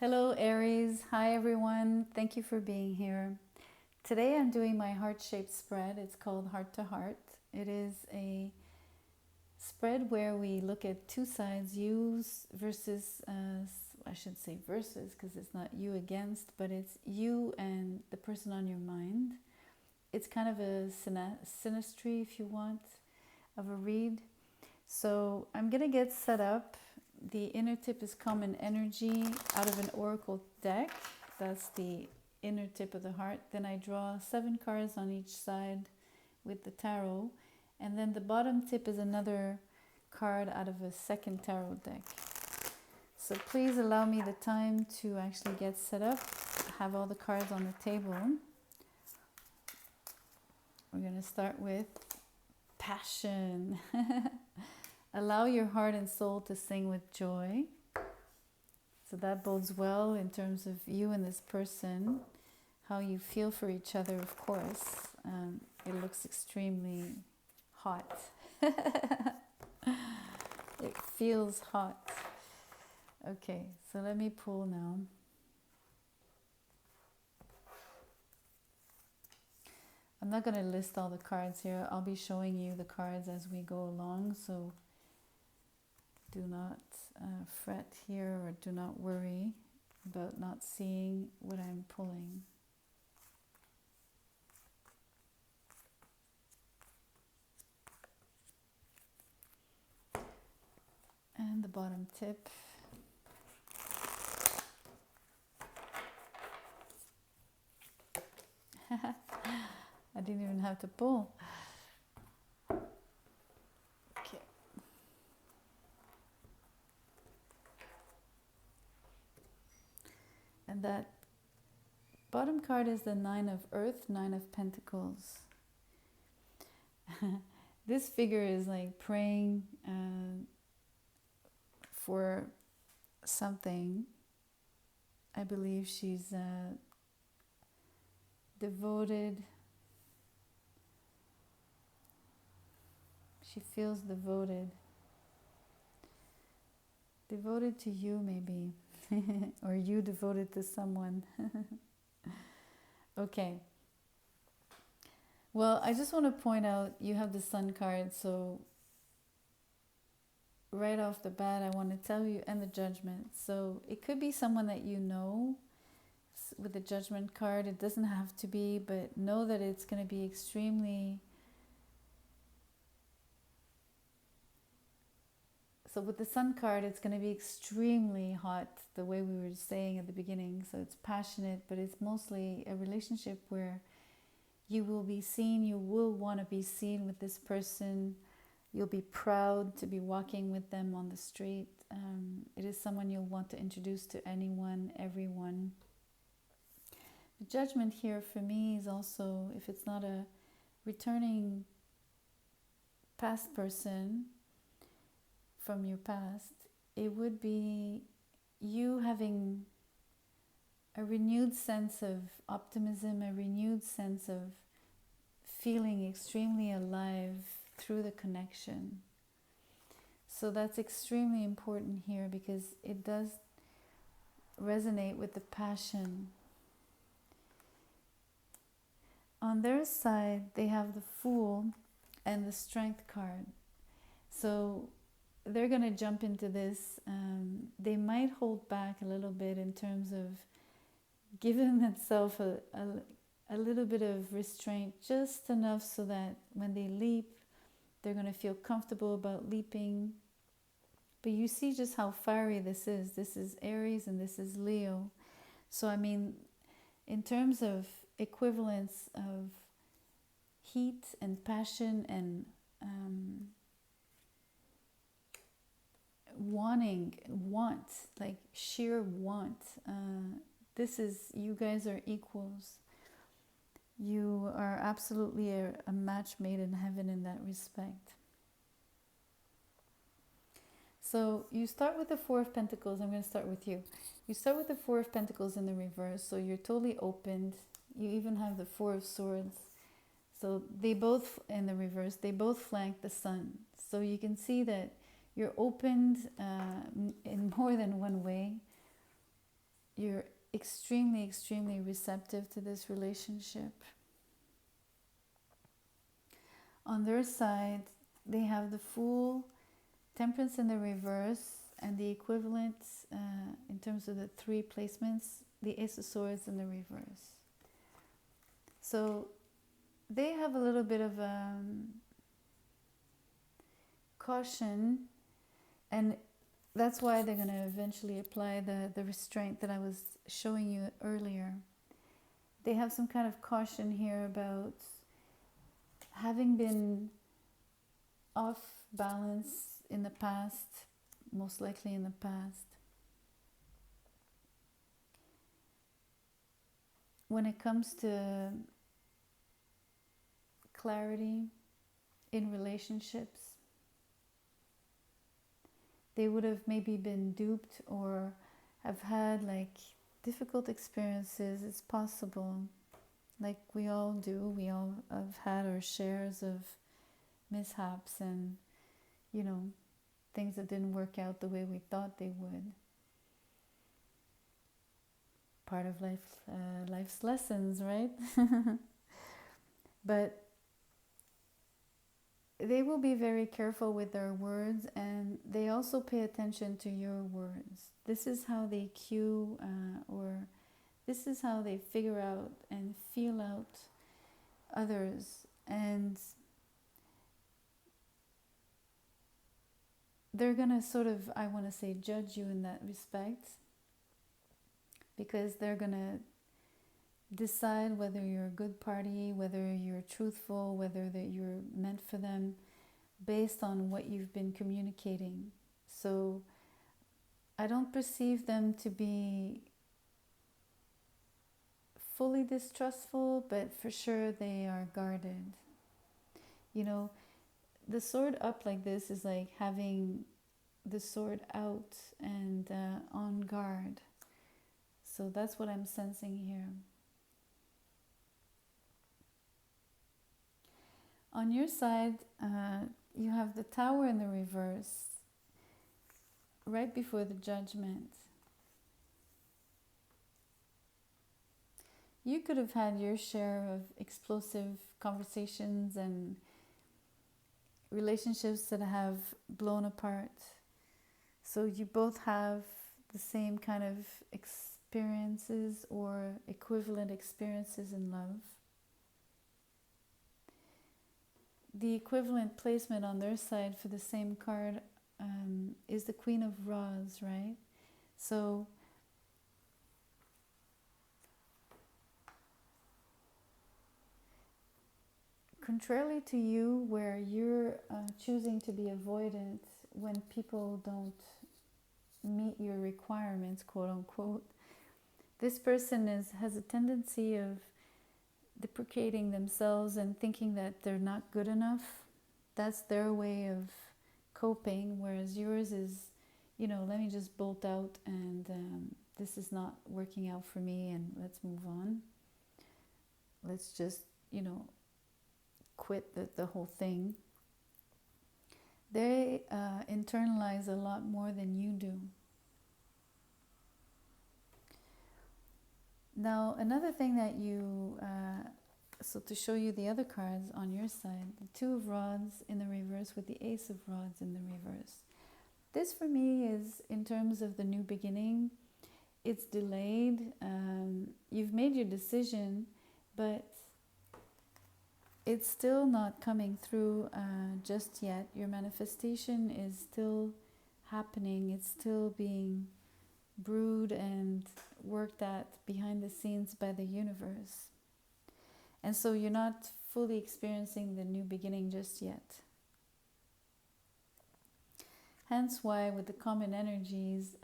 Hello, Aries. Hi, everyone. Thank you for being here. Today I'm doing my heart-shaped spread. It's called Heart to Heart. It is a spread where we look at two sides, you versus, I should say versus because it's not you against, but it's you and the person on your mind. It's kind of a synastry, if you want, of a read. So I'm going to get set up. The inner tip is common energy out of an oracle deck. That's the inner tip of the heart. Then I draw 7 cards on each side with the tarot. And then the bottom tip is another card out of a second tarot deck. So please allow me the time to actually get set up. Have all the cards on the table. We're going to start with passion. Allow your heart and soul to sing with joy. So that bodes well in terms of you and this person, how you feel for each other, of course. It looks extremely hot. It feels hot. Okay, so let me pull now. I'm not going to list all the cards here. I'll be showing you the cards as we go along, so do not fret here or do not worry about not seeing what I'm pulling. And the bottom tip. I didn't even have to pull. Okay. And that bottom card is the 9 of Earth, 9 of Pentacles. This figure is like praying for something. I believe she's devoted. She feels devoted. Devoted to you, maybe. Or you devoted to someone. Okay. Well, I just want to point out you have the Sun card, so right off the bat, I want to tell you, and the Judgment. So it could be someone that you know with the Judgment card. It doesn't have to be, but know that it's going to be extremely... So with the Sun card, it's going to be extremely hot, the way we were saying at the beginning. So it's passionate, but it's mostly a relationship where you will be seen, you will want to be seen with this person. You'll be proud to be walking with them on the street. It is someone you'll want to introduce to anyone, everyone. The Judgment here for me is also, if it's not a returning past person from your past, it would be you having a renewed sense of optimism, a renewed sense of feeling extremely alive through the connection. So that's extremely important here because it does resonate with the passion. On their side, they have the Fool and the Strength card. So they're going to jump into this. They might hold back a little bit in terms of giving themselves a little bit of restraint, just enough so that when they leap, they're going to feel comfortable about leaping. But you see just how fiery this is. This is Aries and this is Leo. So I mean, in terms of equivalence of heat and passion and want, like sheer want. This is, you guys are equals. You are absolutely a match made in heaven in that respect. So you start with the Four of Pentacles. I'm going to start with you. You start with the Four of Pentacles in the reverse. So you're totally opened. You even have the Four of Swords. So they both, in the reverse, they both flank the Sun. So you can see that you're opened in more than one way. you're extremely, extremely receptive to this relationship. On their side, they have the Fool, Temperance in the reverse, and the equivalent in terms of the three placements, the Ace of Swords in the reverse. So they have a little bit of caution, and that's why they're going to eventually apply the restraint that I was showing you earlier. They have some kind of caution here about having been off balance in the past, most likely in the past. When it comes to clarity in relationships, they would have maybe been duped or have had like difficult experiences. It's possible, like we all do. We all have had our shares of mishaps and, you know, things that didn't work out the way we thought they would. Part of life's lessons, right? But they will be very careful with their words, and they also pay attention to your words. This is how they cue, or this is how they figure out and feel out others. And they're going to sort of, I want to say, judge you in that respect, because they're going to decide whether you're a good party, whether you're truthful, whether that you're meant for them based on what you've been communicating. So I don't perceive them to be fully distrustful, but for sure they are guarded. You know, the sword up like this is like having the sword out and on guard. So that's what I'm sensing here. On your side, you have the Tower in the reverse, right before the Judgment. You could have had your share of explosive conversations and relationships that have blown apart. So you both have the same kind of experiences or equivalent experiences in love. The equivalent placement on their side for the same card is the Queen of Rods, right? So contrarily to you, where you're choosing to be avoidant when people don't meet your requirements, quote unquote, this person has a tendency of deprecating themselves and thinking that they're not good enough. That's their way of coping, whereas yours is, you know, let me just bolt out and this is not working out for me and let's move on. Let's just, you know, quit the whole thing. They internalize a lot more than you do. Now, another thing that you, so to show you the other cards on your side, the Two of Rods in the reverse with the Ace of Rods in the reverse. This for me is, in terms of the new beginning, it's delayed. You've made your decision, but it's still not coming through just yet. Your manifestation is still happening. It's still being brewed and worked at behind the scenes by the universe. And so you're not fully experiencing the new beginning just yet. Hence why with the common energies,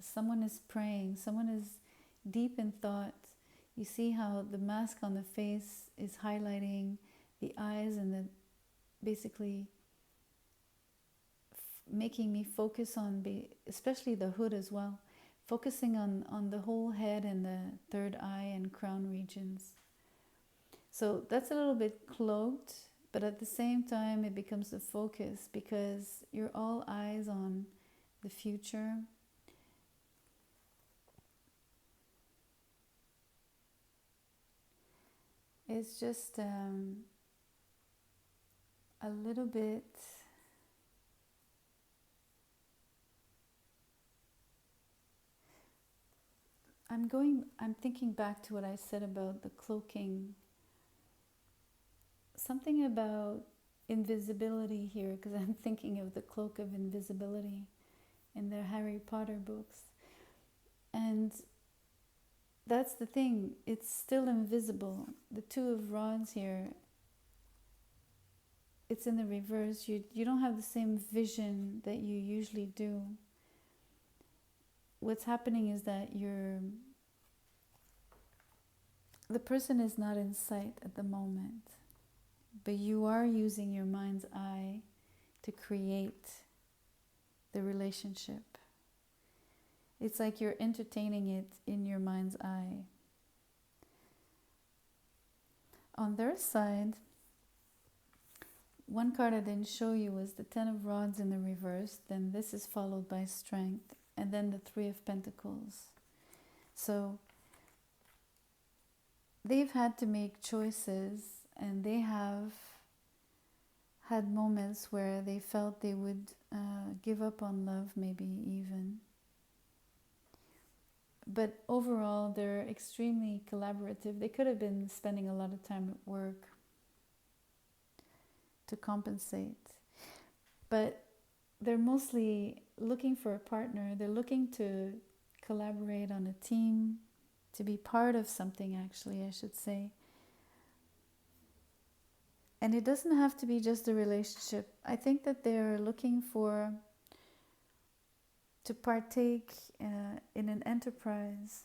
someone is praying, someone is deep in thought. You see how the mask on the face is highlighting the eyes and the basically making me focus on, especially the hood as well, focusing on the whole head and the third eye and crown regions. So that's a little bit cloaked, but at the same time it becomes the focus because you're all eyes on the future. is just a little bit. I'm thinking back to what I said about the cloaking. Something about invisibility here, because I'm thinking of the cloak of invisibility in the Harry Potter books. And that's the thing, it's still invisible. The Two of Rods here, it's in the reverse. You don't have the same vision that you usually do. What's happening is that the person is not in sight at the moment, but you are using your mind's eye to create the relationship. It's like you're entertaining it in your mind's eye. On their side, one card I didn't show you was the Ten of Rods in the reverse. Then this is followed by Strength, and then the Three of Pentacles. So they've had to make choices, and they have had moments where they felt they would give up on love, maybe even. But overall, they're extremely collaborative. They could have been spending a lot of time at work to compensate. But they're mostly looking for a partner. They're looking to collaborate on a team, to be part of something, actually, I should say. And it doesn't have to be just a relationship. I think that they're looking to partake in an enterprise.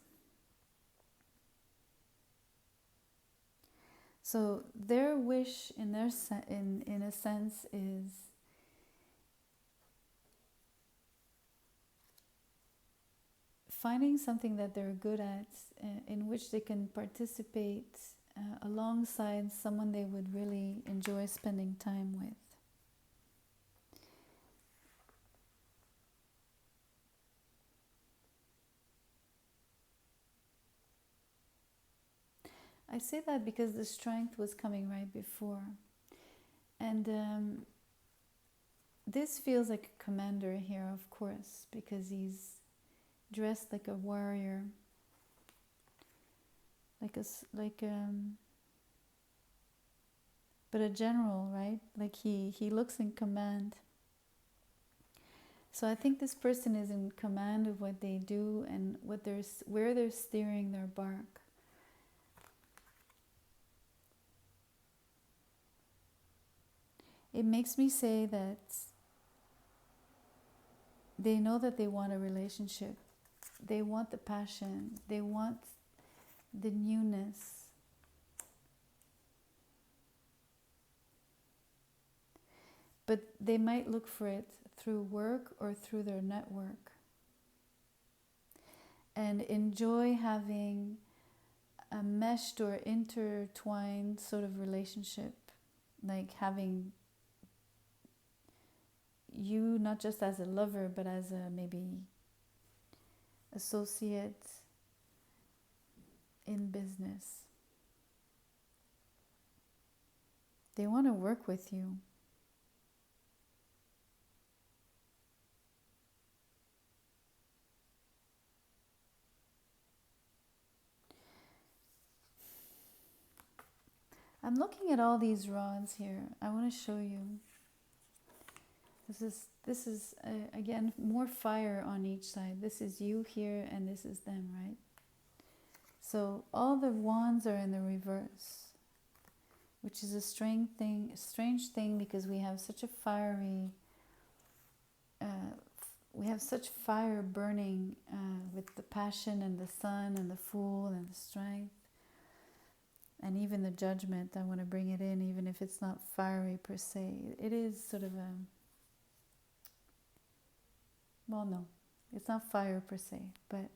So their wish, in a sense, is finding something that they're good at, in which they can participate alongside someone they would really enjoy spending time with. I say that because the Strength was coming right before. And this feels like a commander here, of course, because he's dressed like a warrior, but a general, right? Like he looks in command. So I think this person is in command of what they do and where they're steering their bark. It makes me say that they know that they want a relationship. They want the passion. They want the newness. But they might look for it through work or through their network, and enjoy having a meshed or intertwined sort of relationship, like having you not just as a lover, but as a maybe associate in business. They want to work with you. I'm looking at all these rods here. I want to show you. This is again, more fire on each side. This is you here, and this is them, right? So all the wands are in the reverse, which is a strange thing, because we have such a fiery, we have such fire burning with the Passion and the Sun and the Fool and the Strength. And even the Judgment, I want to bring it in, even if it's not fiery per se. It is sort of a... Well, no, it's not fire per se, but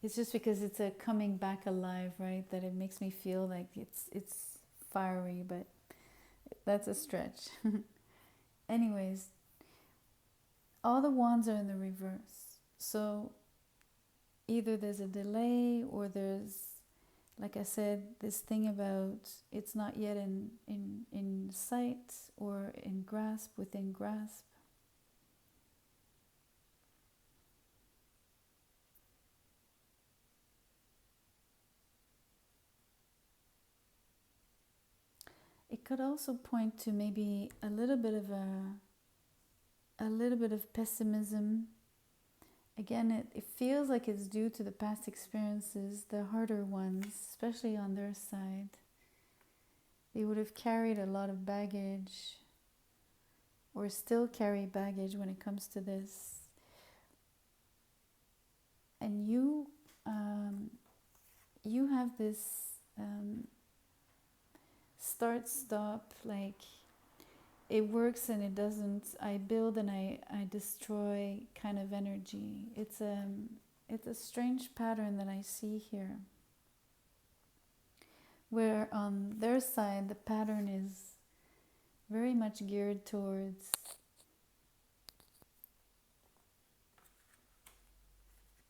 it's just because it's a coming back alive, right? That it makes me feel like it's fiery, but that's a stretch. Anyways, all the wands are in the reverse. So either there's a delay, or there's Like I said, this thing about it's not yet in sight or in grasp, within grasp. It could also point to maybe a little bit of pessimism. Again, it feels like it's due to the past experiences, the harder ones, especially on their side. They would have carried a lot of baggage, or still carry baggage when it comes to this. And you have this start stop, like it works and it doesn't, I build and I destroy kind of energy. It's a strange pattern that I see here, where on their side the pattern is very much geared towards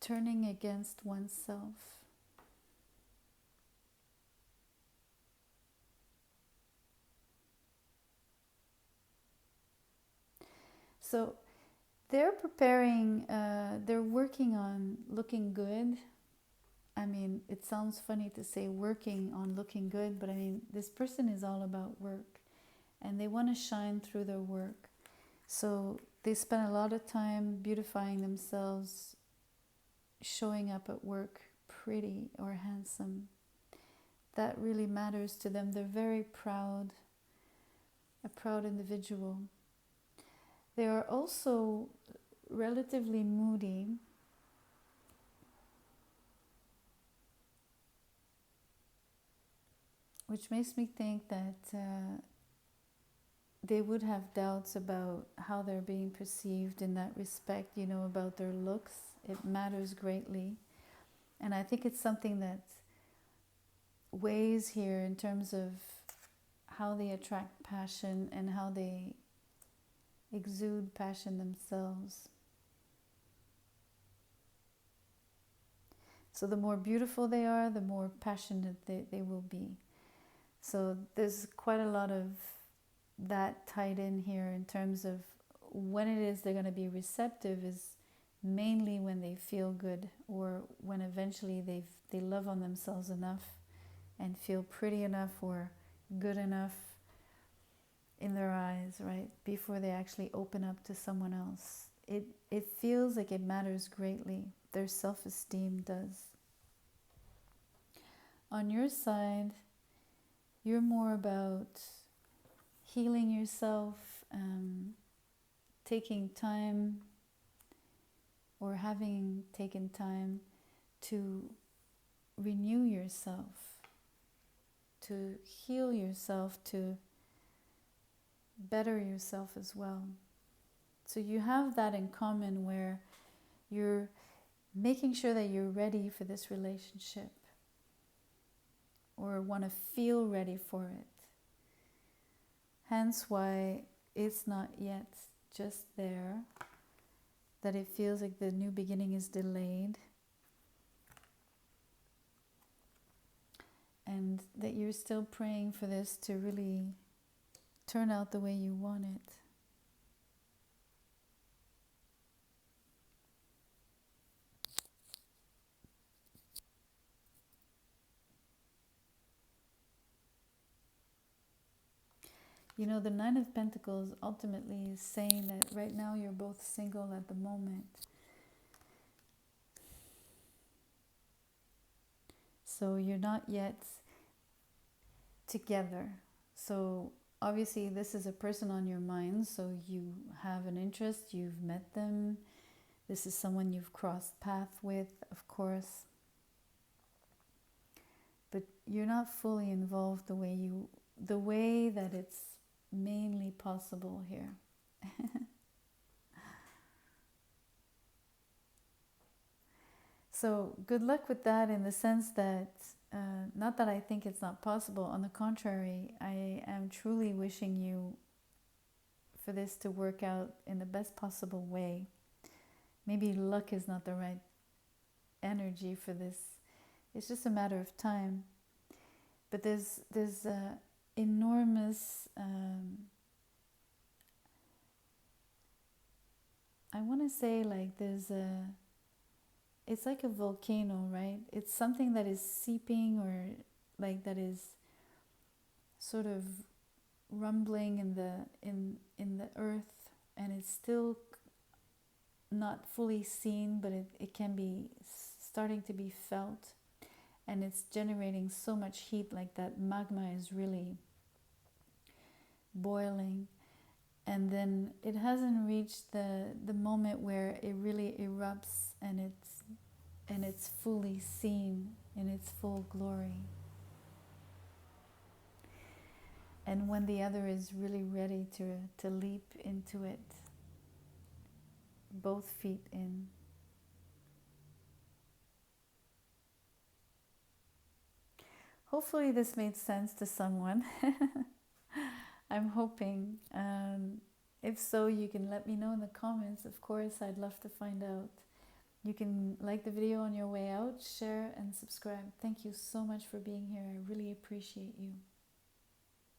turning against oneself. So they're preparing, they're working on looking good. I mean, it sounds funny to say working on looking good, but I mean, this person is all about work and they want to shine through their work. So they spend a lot of time beautifying themselves, showing up at work pretty or handsome. That really matters to them. They're very proud, a proud individual. They are also relatively moody. Which makes me think that they would have doubts about how they're being perceived in that respect, you know, about their looks. It matters greatly. And I think it's something that weighs here in terms of how they attract passion and how they exude passion themselves. So the more beautiful they are, the more passionate they will be. So there's quite a lot of that tied in here in terms of when it is they're going to be receptive is mainly when they feel good, or when eventually they love on themselves enough and feel pretty enough or good enough in their eyes, right? Before they actually open up to someone else. It feels like it matters greatly. Their self-esteem does. On your side, you're more about healing yourself, taking time or having taken time to renew yourself, to heal yourself, to better yourself as well. So you have that in common, where you're making sure that you're ready for this relationship or want to feel ready for it. Hence why it's not yet just there, that it feels like the new beginning is delayed, and that you're still praying for this to really turn out the way you want it. You know, the Nine of Pentacles ultimately is saying that right now you're both single at the moment. So you're not yet together. So obviously this is a person on your mind, so you have an interest, you've met them. This is someone you've crossed paths with, of course. But you're not fully involved the way that it's mainly possible here. So good luck with that, in the sense that, not that I think it's not possible. On the contrary, I am truly wishing you for this to work out in the best possible way. Maybe luck is not the right energy for this. It's just a matter of time. but there's enormous, I want to say, like, it's like a volcano, right? It's something that is seeping, or like that is sort of rumbling in the earth, and it's still not fully seen, but it can be starting to be felt, and it's generating so much heat, like that magma is really boiling. And then it hasn't reached the moment where it really erupts, and it's fully seen in its full glory. And when the other is really ready to leap into it, both feet in. Hopefully this made sense to someone. I'm hoping. If so, you can let me know in the comments. Of course, I'd love to find out. You can like the video on your way out, share and subscribe. Thank you so much for being here. I really appreciate you.